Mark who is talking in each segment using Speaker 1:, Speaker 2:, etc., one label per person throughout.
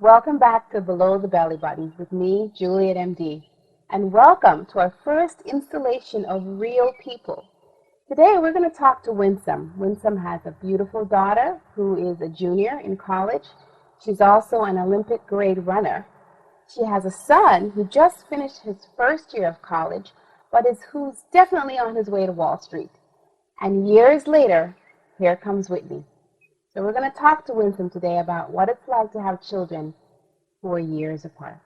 Speaker 1: Welcome back to Below the Belly Button with me, Juliet MD, and welcome to our first installation of Real People. Today we're going to talk to Winsome. Winsome has a beautiful daughter who is a junior in college. She's also an Olympic grade runner. She has a son who just finished his first year of college, but who's definitely on his way to Wall Street. And years later, here comes Whitney. So we're going to talk to Winsome today about what it's like to have children who are years apart.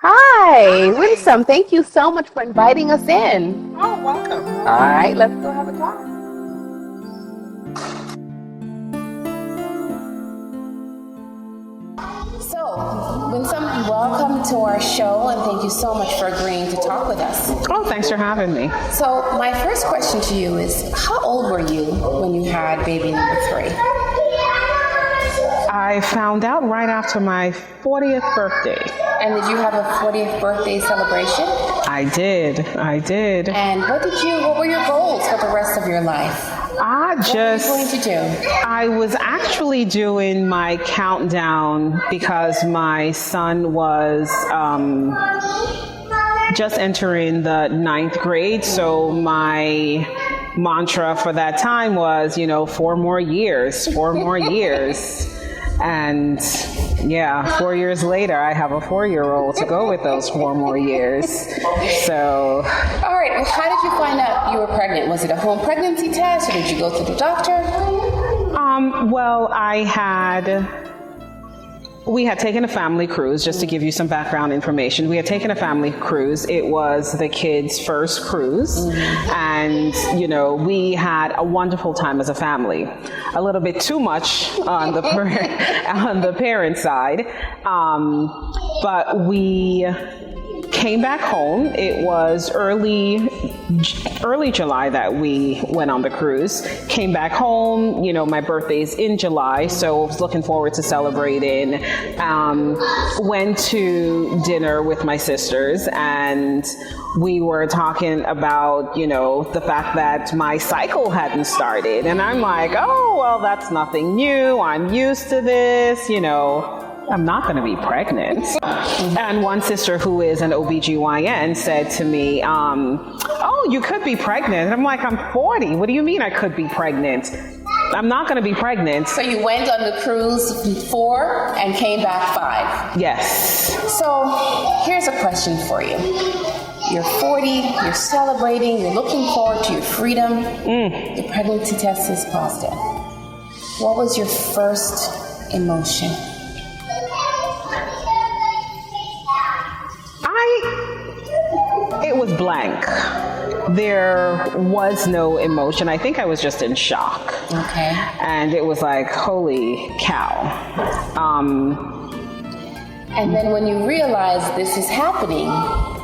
Speaker 1: Hi, Winsome. Thank you so much for inviting us in.
Speaker 2: Oh, welcome.
Speaker 1: All right, let's go have a talk. So, Winsome, welcome to our show, and thank you so much for agreeing to talk with us.
Speaker 2: Oh, thanks for having me.
Speaker 1: So, my first question to you is, how old were you when you had baby number 3?
Speaker 2: I found out right after my 40th birthday.
Speaker 1: And did you have a 40th birthday celebration?
Speaker 2: I did.
Speaker 1: And what were your goals for the rest of your life? What were you going to do?
Speaker 2: I was actually doing my countdown because my son was just entering the 9th grade. So my mantra for that time was, 4 more years. And yeah, 4 years later, I have a 4-year-old to go with those 4 more years. So.
Speaker 1: All right. Well, how did you find out you were pregnant? Was it a home pregnancy test, or did you go to the doctor?
Speaker 2: Well, we had taken a family cruise, just to give you some background information. We had taken a family cruise. It was the kids' first cruise. And, we had a wonderful time as a family. A little bit too much on the parent side. But we came back home. It was early July that we went on the cruise. Came back home. My birthday's in July, so I was looking forward to celebrating. Went to dinner with my sisters, and we were talking about, the fact that my cycle hadn't started. And I'm like, oh, well, that's nothing new. I'm used to this, I'm not going to be pregnant. And one sister who is an OBGYN said to me, oh, you could be pregnant. And I'm like, I'm 40. What do you mean I could be pregnant? I'm not going to be pregnant.
Speaker 1: So you went on the cruise 4 and came back 5?
Speaker 2: Yes.
Speaker 1: So here's a question for you. You're 40, you're celebrating, you're looking forward to your freedom. The pregnancy test is positive. What was your first emotion?
Speaker 2: It was blank. There was no emotion. I think I was just in shock.
Speaker 1: Okay.
Speaker 2: And it was like, holy cow.
Speaker 1: And then when you realize this is happening,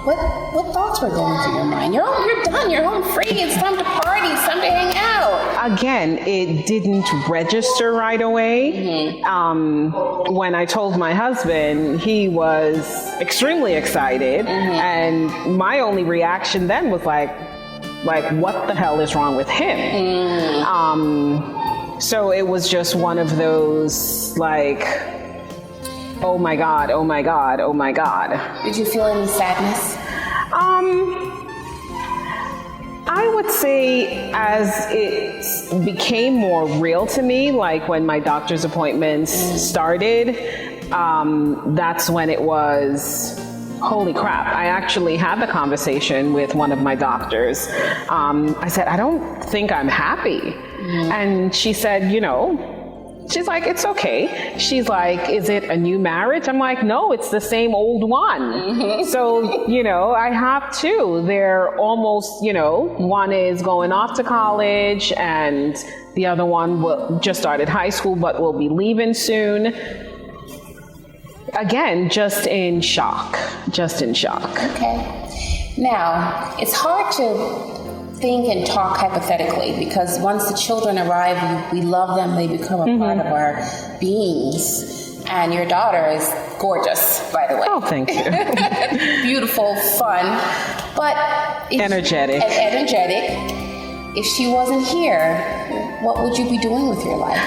Speaker 1: what thoughts were going through your mind? You're done. You're home free. It's time to party. It's time to hang out.
Speaker 2: Again, it didn't register right away. When I told my husband, he was extremely excited. And my only reaction then was like, what the hell is wrong with him? So it was just one of those, oh my God, oh my God, oh my God.
Speaker 1: Did you feel any sadness?
Speaker 2: I would say as it became more real to me, like when my doctor's appointments started, that's when it was, holy crap. I actually had the conversation with one of my doctors. I said, I don't think I'm happy. And she said, she's like, it's okay. She's like, is it a new marriage? I'm like, no, it's the same old one. So, I have 2. They're almost, one is going off to college and the other one just started high school, but will be leaving soon. Again, just in shock.
Speaker 1: Okay. Now, it's hard to think and talk hypothetically, because once the children arrive, we love them, they become a part of our beings. And your daughter is gorgeous, by the way.
Speaker 2: Oh, thank you.
Speaker 1: Beautiful, fun, but
Speaker 2: energetic.
Speaker 1: If she wasn't here, what would you be doing with your life?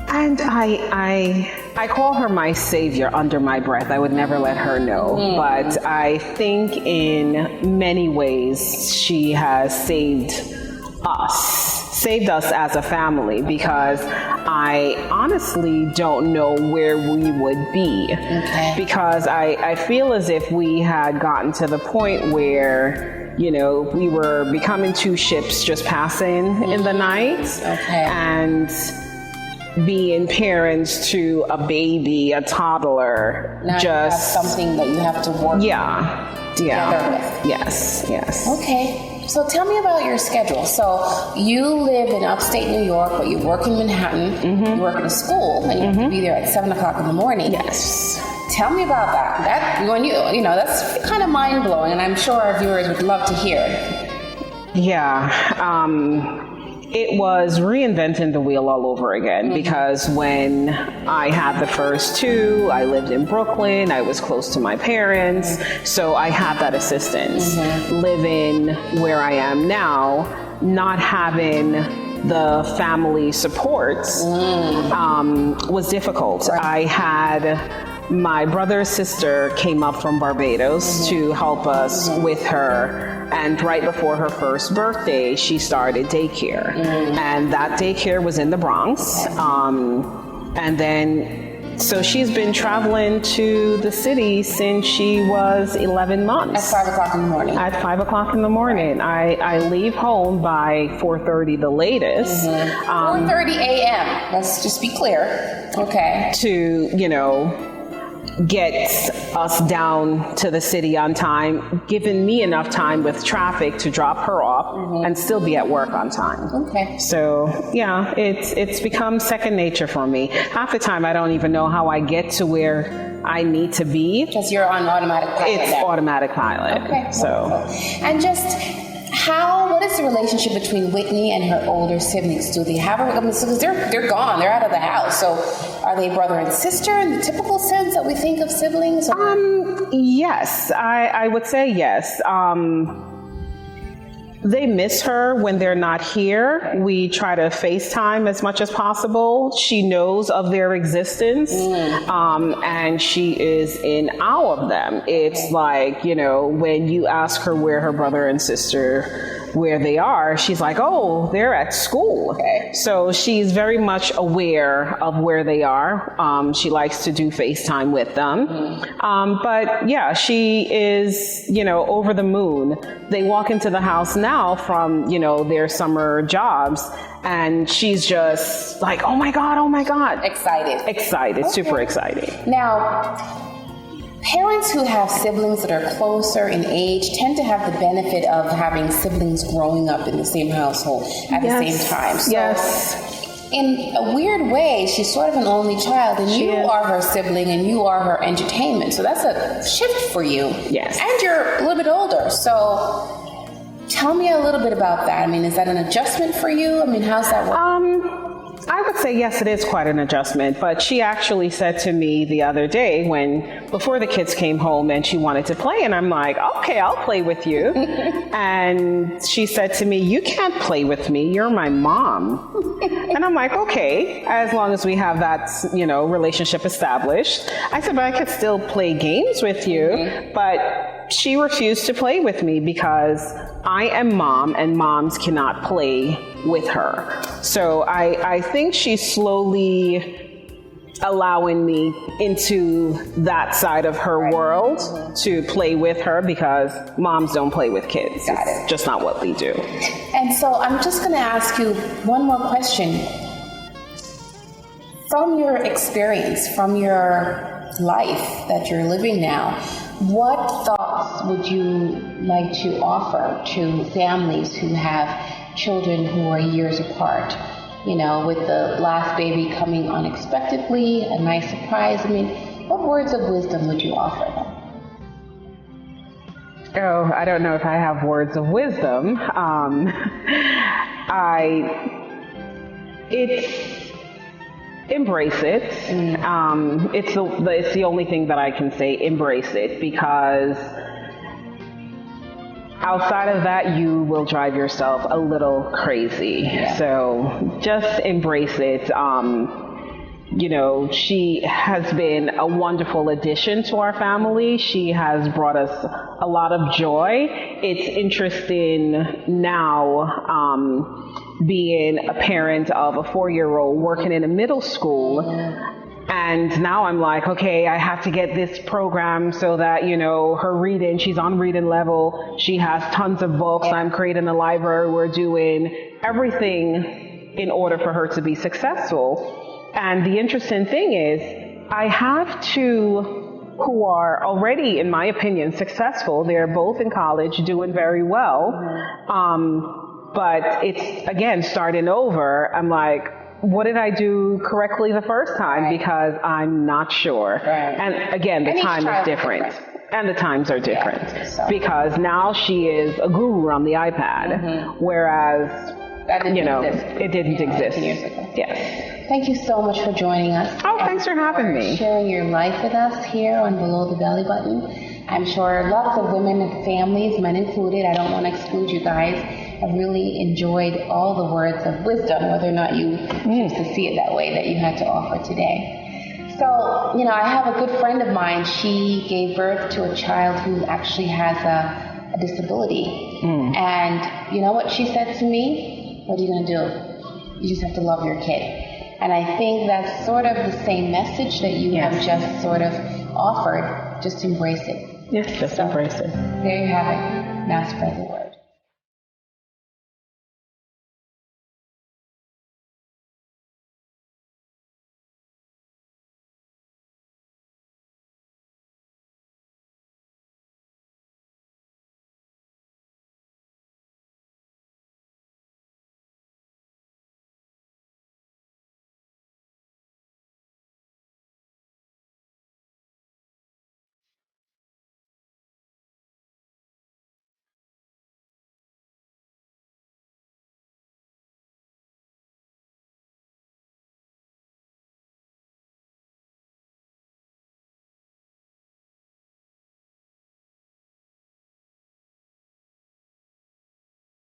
Speaker 2: And I call her my savior under my breath. I would never let her know. But I think in many ways she has saved us as a family, because I honestly don't know where we would be.
Speaker 1: Okay.
Speaker 2: Because I feel as if we had gotten to the point where, you know, we were becoming two ships just passing in the night.
Speaker 1: Okay.
Speaker 2: And being parents to a baby, a toddler,
Speaker 1: now
Speaker 2: just
Speaker 1: you have something that you have to work together with.
Speaker 2: Yes.
Speaker 1: Okay. So tell me about your schedule. So you live in upstate New York, but you work in Manhattan. You work in a school, and you have to be there at 7 o'clock in the morning.
Speaker 2: Yes.
Speaker 1: Tell me about that. That's kind of mind blowing, and I'm sure our viewers would love to hear.
Speaker 2: Yeah. It was reinventing the wheel all over again, because when I had the first two, I lived in Brooklyn. I was close to my parents, so I had that assistance. Living where I am now, not having the family support was difficult.
Speaker 1: Right.
Speaker 2: I had my brother's sister came up from Barbados to help us with her. And right before her first birthday, she started daycare. And that daycare was in the Bronx. And then, so she's been traveling to the city since she was 11 months.
Speaker 1: At 5 o'clock in the morning.
Speaker 2: At 5 o'clock in the morning. I leave home by 4:30 the latest.
Speaker 1: 4:30 a.m. Let's just be clear. Okay.
Speaker 2: To, get us down to the city on time, giving me enough time with traffic to drop her off and still be at work on time.
Speaker 1: Okay.
Speaker 2: So yeah, it's become second nature for me. Half the time I don't even know how I get to where I need to be.
Speaker 1: Because you're on automatic pilot.
Speaker 2: It's automatic pilot.
Speaker 1: Okay.
Speaker 2: So.
Speaker 1: And just what is the relationship between Whitney and her older siblings? Do they have because they're gone, they're out of the house. So are they brother and sister in the typical sense that we think of siblings?
Speaker 2: Yes, I would say yes. They miss her when they're not here. We try to FaceTime as much as possible. She knows of their existence, and she is in awe of them. It's like, when you ask her where her brother and sister, where they are, she's like, oh, they're at school.
Speaker 1: Okay.
Speaker 2: So she's very much aware of where they are. She likes to do FaceTime with them. But yeah, she is, over the moon. They walk into the house now from, their summer jobs, and she's just like, oh my God.
Speaker 1: Excited,
Speaker 2: okay. Super excited.
Speaker 1: Now, parents who have siblings that are closer in age tend to have the benefit of having siblings growing up in the same household at the same time. So in a weird way, she's sort of an only child, and you are her sibling and you are her entertainment. So that's a shift for you.
Speaker 2: Yes.
Speaker 1: And you're a little bit older. So tell me a little bit about that. I mean, is that an adjustment for you? I mean, how's that work?
Speaker 2: I would say yes, it is quite an adjustment, but she actually said to me the other day before the kids came home and she wanted to play, and I'm like, okay, I'll play with you. And she said to me, you can't play with me, you're my mom. And I'm like, okay, as long as we have that, relationship established. I said, but I could still play games with you. But she refused to play with me because I am mom and moms cannot play with her. So I think she's slowly allowing me into that side of her world to play with her, because moms don't play with kids. It's just not what we do.
Speaker 1: And so I'm just going to ask you one more question. From your experience, from your life that you're living now, what thoughts would you like to offer to families who have children who are years apart? With the last baby coming unexpectedly, a nice surprise. I mean, what words of wisdom would you offer them?
Speaker 2: Oh, I don't know if I have words of wisdom. Embrace it. It's the only thing that I can say. Embrace it, because outside of that, you will drive yourself a little crazy.
Speaker 1: Yeah.
Speaker 2: So just embrace it. You know, she has been a wonderful addition to our family. She has brought us a lot of joy. It's interesting now, being a parent of a 4-year-old working in a middle school. And now I'm like, okay, I have to get this program so that, you know, her reading, she's on reading level. She has tons of books. I'm creating a library. We're doing everything in order for her to be successful. And the interesting thing is, I have two who are already, in my opinion, successful. They're both in college, doing very well. But it's, again, starting over. I'm like, what did I do correctly the first time? Because I'm not sure. And again, the time is different. And the times are different. Because now she is a guru on the iPad, whereas, you know, it didn't exist.
Speaker 1: Years ago.
Speaker 2: Yes.
Speaker 1: Thank you so much for joining us.
Speaker 2: Oh, thanks for having me.
Speaker 1: Sharing your life with us here on Below the Belly Button. I'm sure lots of women and families, men included, I don't want to exclude you guys, have really enjoyed all the words of wisdom, whether or not you choose to see it that way, that you had to offer today. So, you know, I have a good friend of mine. She gave birth to a child who actually has a disability. And you know what she said to me? What are you going to do? You just have to love your kid. And I think that's sort of the same message that you have just sort of offered. Just embrace it.
Speaker 2: Yes, just embrace it.
Speaker 1: There you have it. Mass present.